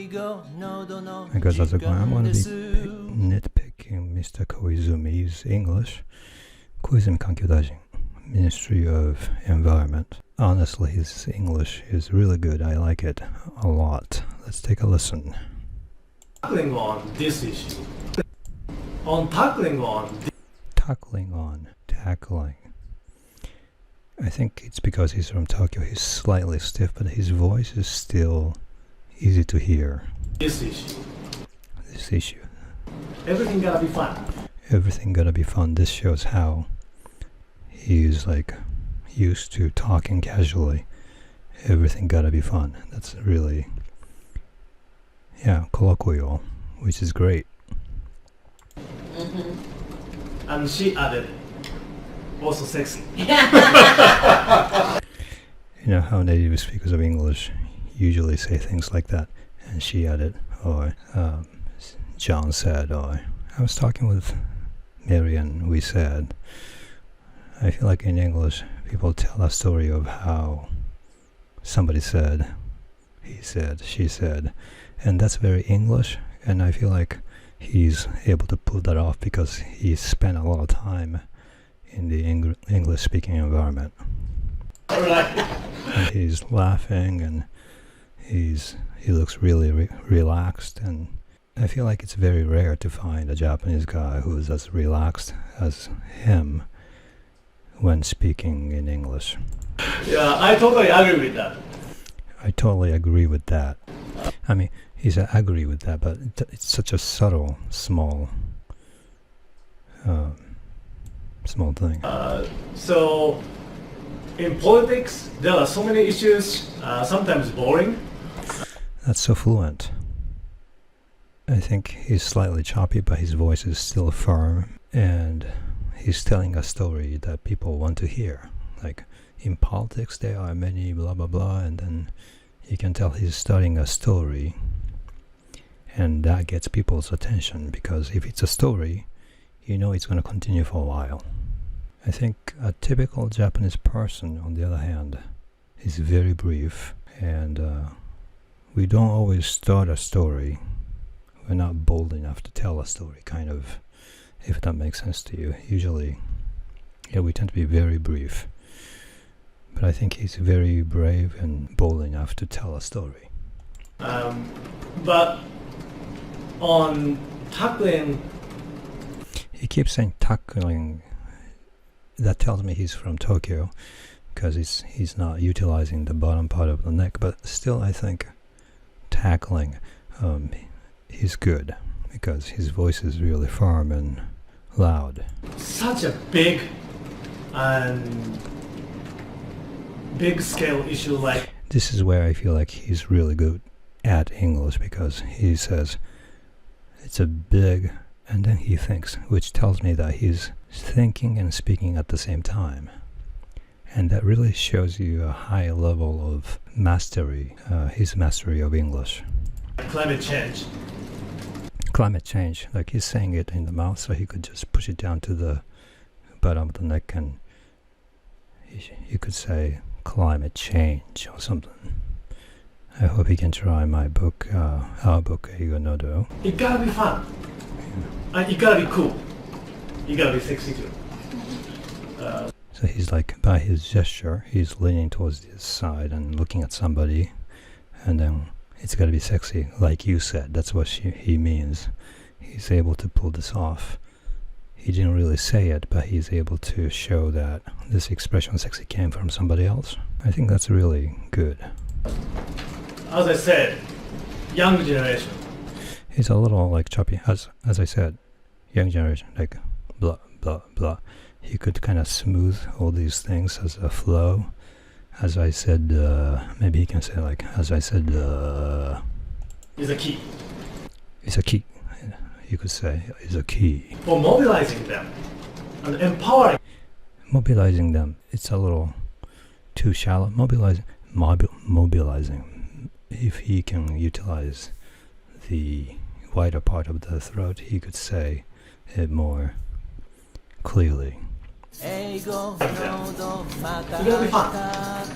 Because that's a I'm going to be nitpicking Mr. Koizumi's English. Koizumi環境大臣, Ministry of Environment. Honestly, his English is really good. I like it a lot. Let's take a listen. Tackling on this issue. Tackling. I think it's because he's from Tokyo. He's slightly stiff, but his voice is still easy to hear. This issue. Everything gotta be fun. This shows how he's like used to talking casually. Everything gotta be fun. That's really, colloquial, which is great. And she added, also sexy. You know how native speakers of English usually say things like that. And she added, or John said, or I was talking with Mary and we said. I feel like in English, people tell a story of how somebody said, he said, she said, and that's very English, and I feel like he's able to pull that off because he spent a lot of time in the English-speaking environment. Right. And he's laughing, and he looks really relaxed, and I feel like it's very rare to find a Japanese guy who is as relaxed as him when speaking in English. Yeah, I totally agree with that. I mean, he said agree with that, but it's such a subtle, small thing. So, in politics, there are so many issues, sometimes boring. That's so fluent. I think he's slightly choppy, but his voice is still firm, and he's telling a story that people want to hear. Like, in politics, there are many blah blah blah, and then you can tell he's starting a story, and that gets people's attention, because if it's a story, you know it's going to continue for a while. I think a typical Japanese person, on the other hand, is very brief, and we don't always start a story. We're not bold enough to tell a story, kind of, if that makes sense to you. Usually, we tend to be very brief. But I think he's very brave and bold enough to tell a story. But on tackling... He keeps saying tackling. That tells me he's from Tokyo, because he's not utilizing the bottom part of the neck. But still, I think tackling, he's good, because his voice is really firm and loud. Such a big scale issue like... This is where I feel like he's really good at English, because he says it's a big, and then he thinks, which tells me that he's thinking and speaking at the same time. And that really shows you a high level of mastery, his mastery of English. Climate change, like he's saying it in the mouth, so he could just push it down to the bottom of the neck, and you could say climate change or something. I hope he can try my book, our book, Eigo no Do. It gotta be fun. It gotta be cool. You gotta be sexy too. So he's like, by his gesture, he's leaning towards the side and looking at somebody, and then it's gotta be sexy, like you said. That's what he means. He's able to pull this off. He didn't really say it, but he's able to show that this expression sexy came from somebody else. I think that's really good. As I said, young generation. He's a little like choppy, as I said, young generation, like blah, blah, blah. He could kind of smooth all these things as a flow. As I said, maybe he can say like, as I said, is a key. It's a key. You could say is a key. For mobilizing them and empowering. Mobilizing them, it's a little too shallow. Mobilizing. If he can utilize the wider part of the throat, he could say it more clearly. It's gonna be fun.